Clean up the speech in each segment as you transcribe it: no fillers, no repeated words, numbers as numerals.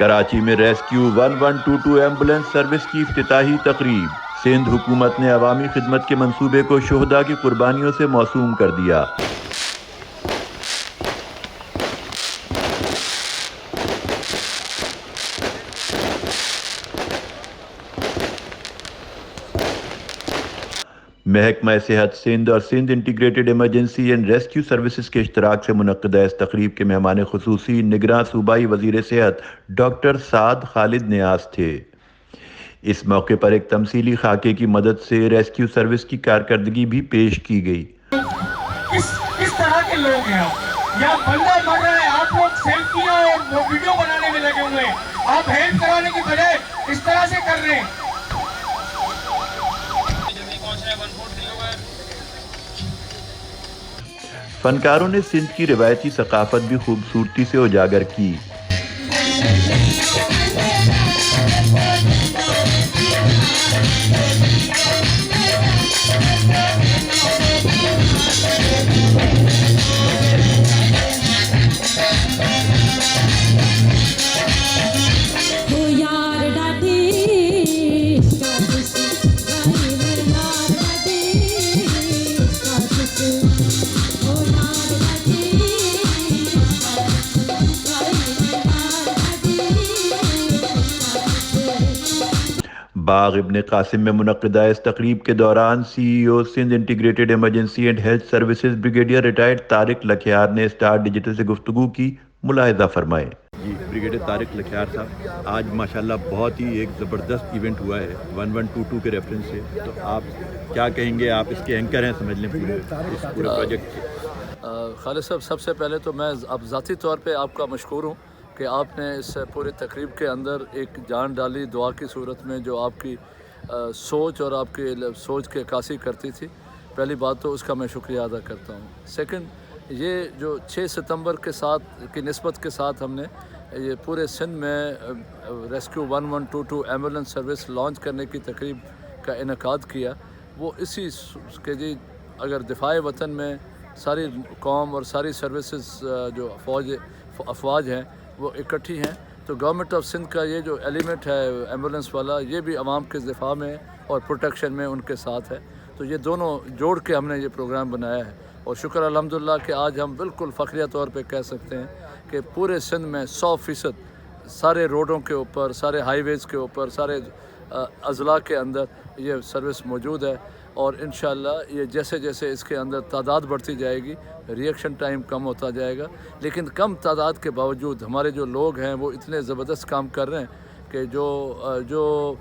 کراچی میں rescue 1122 ambulance service کی افتتاحی تقریب۔ سندھ حکومت نے عوامی خدمت کے منصوبے کو شہداء کی قربانیوں سے موسوم کر دیا۔ محکمہ صحت سندھ اور Sindh integrated emergency and rescue services کے اشتراک سے منعقدہ اس تقریب کے مہمان خصوصی نگراں صوبائی وزیر صحت ڈاکٹر سعد خالد نیاز تھے۔ اس موقع پر ایک تمثیلی خاکے کی مدد سے ریسکیو سروس کی کارکردگی بھی پیش کی گئی۔ اس طرح کے لوگ ہیں یا بندہ مر رہا ہے، آپ لوگ سیلفیاں اور ویڈیو بنانے میں لگے ہوئے ہیں، آپ ہیلپ کرانے کی بجائے اس طرح سے کر رہے ہیں۔ فنکاروں نے سندھ کی روایتی ثقافت بھی خوبصورتی سے اجاگر کی۔ باغ ابن قاسم میں منعقدہ اس تقریب کے دوران C E O Sindh integrated emergency and health services brigadier retired Tariq Lakhiar نے اسٹار ڈیجیٹل سے گفتگو کی، ملاحظہ فرمائے۔ جی بریگیڈیئر طارق لکھیار صاحب، آج ماشاءاللہ بہت ہی ایک زبردست ایونٹ ہوا ہے 1122 کے ریفرنس سے، تو آپ کیا کہیں گے؟ آپ اس کے اینکر ہیں سمجھ لیں پورے پروجیکٹ کے۔ خالد صاحب، سب سے پہلے تو میں اب ذاتی طور پہ آپ کا مشکور ہوں کہ آپ نے اس پورے تقریب کے اندر ایک جان ڈالی دعا کی صورت میں، جو آپ کی سوچ اور آپ کی سوچ کی عکاسی کرتی تھی۔ پہلی بات تو اس کا میں شکریہ ادا کرتا ہوں۔ سیکنڈ، یہ جو 6 ستمبر کے ساتھ کی نسبت کے ساتھ ہم نے یہ پورے سندھ میں ریسکیو 1122 ایمبولینس سروس لانچ کرنے کی تقریب کا انعقاد کیا، وہ اسی کہ جی اگر دفاع وطن میں ساری قوم اور ساری سروسز جو افواج ہیں وہ اکٹھی ہیں، تو گورنمنٹ آف سندھ کا یہ جو ایلیمنٹ ہے ایمبولینس والا، یہ بھی عوام کے دفاع میں اور پروٹیکشن میں ان کے ساتھ ہے۔ تو یہ دونوں جوڑ کے ہم نے یہ پروگرام بنایا ہے، اور شکر الحمدللہ کہ آج ہم بالکل فخریہ طور پہ کہہ سکتے ہیں کہ پورے سندھ میں 100% سارے روڈوں کے اوپر، سارے ہائی ویز کے اوپر، سارے اضلاع کے اندر یہ سروس موجود ہے، اور انشاءاللہ یہ جیسے جیسے اس کے اندر تعداد بڑھتی جائے گی، ریئیکشن ٹائم کم ہوتا جائے گا، لیکن کم تعداد کے باوجود ہمارے جو لوگ ہیں وہ اتنے زبردست کام کر رہے ہیں کہ جو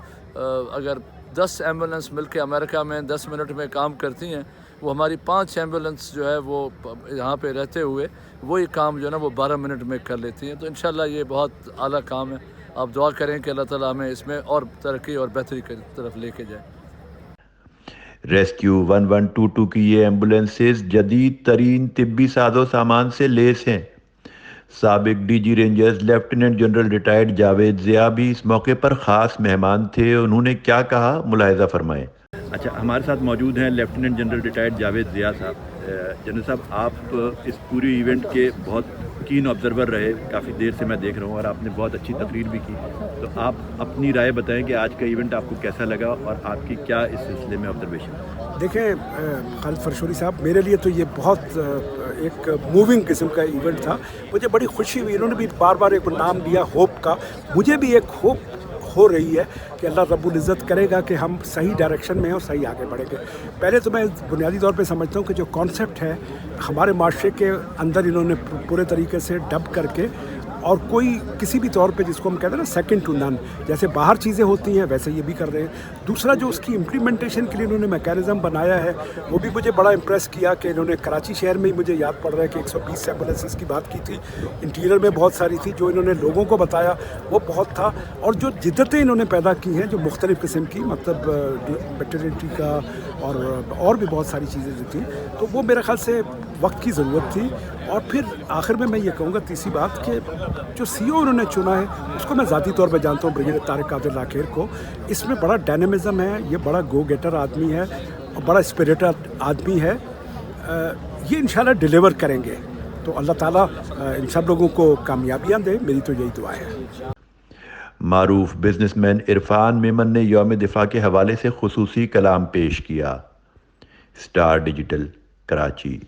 اگر 10 ایمبولینس مل کے امریکہ میں 10 منٹ میں کام کرتی ہیں، وہ ہماری 5 ایمبولینس جو ہے وہ یہاں پہ رہتے ہوئے وہی کام جو ہے نا وہ 12 منٹ میں کر لیتی ہیں۔ تو انشاءاللہ یہ بہت اعلیٰ کام ہے۔ آپ دعا کریں کہ اللہ تعالیٰ ہمیں اس میں اور ترقی اور بہتری کی طرف لے کے جائے۔ ریسکیو 1122 کی یہ ایمبولینسز جدید ترین طبی ساز و سامان سے لیس ہیں۔ سابق D G Rangers lieutenant general retired Javed Zia بھی اس موقع پر خاص مہمان تھے، انہوں نے کیا کہا، ملاحظہ فرمائیں۔ اچھا، ہمارے ساتھ موجود ہیں lieutenant general retired Javed Zia صاحب۔ جنرل صاحب، آپ اس پوری ایونٹ کے بہت کین آبزرور رہے، کافی دیر سے میں دیکھ رہا ہوں، اور آپ نے بہت اچھی تقریر بھی کی، تو آپ اپنی رائے بتائیں کہ آج کا ایونٹ آپ کو کیسا لگا اور آپ کی کیا اس سلسلے میں آبزرویشن؟ دیکھیں خالد فرشوری صاحب، میرے لیے تو یہ بہت ایک موونگ قسم کا ایونٹ تھا، مجھے بڑی خوشی ہوئی۔ انہوں نے بھی بار بار ایک نام لیا ہوپ کا، مجھے بھی ایک ہوپ ہو رہی ہے کہ اللہ رب العزت کرے گا کہ ہم صحیح ڈائریکشن میں ہیں اور صحیح آگے بڑھیں گے۔ پہلے تو میں بنیادی طور پہ سمجھتا ہوں کہ جو کانسیپٹ ہے ہمارے معاشرے کے اندر انہوں نے پورے طریقے سے ڈب کر کے، اور کوئی کسی بھی طور پہ جس کو ہم کہتے ہیں نا سیکنڈ ٹو نن، جیسے باہر چیزیں ہوتی ہیں ویسے یہ بھی کر رہے ہیں۔ دوسرا جو اس کی امپلیمنٹیشن کے لیے انہوں نے میکینزم بنایا ہے وہ بھی مجھے بڑا امپریس کیا، کہ انہوں نے کراچی شہر میں ہی مجھے یاد پڑ رہا ہے کہ 120 ایمبولینسز کی بات کی تھی، انٹیریئر میں بہت ساری تھی، جو انہوں نے لوگوں کو بتایا وہ بہت تھا، اور جو جدتیں انہوں نے پیدا کی ہیں جو مختلف قسم کی، مطلب میٹرنٹی کا اور بھی بہت ساری چیزیں جو تھیں، تو وہ میرے خیال سے وقت کی ضرورت تھی۔ اور پھر آخر میں یہ کہوں گا تیسری بات کہ جو سی او انہوں نے چنا ہے اس کو میں ذاتی طور پہ جانتا ہوں، بریگیڈیئر طارق قادر لاکھیر کو، اس میں بڑا ڈائنامزم ہے، یہ بڑا گو گیٹر آدمی ہے اور بڑا اسپریٹڈ آدمی ہے، یہ انشاءاللہ ڈیلیور کریں گے، تو اللہ تعالیٰ ان سب لوگوں کو کامیابیاں دے، میری تو یہی دعا ہے۔ معروف بزنس مین عرفان میمن نے یوم دفاع کے حوالے سے خصوصی کلام پیش کیا۔ Star digital, Karachi.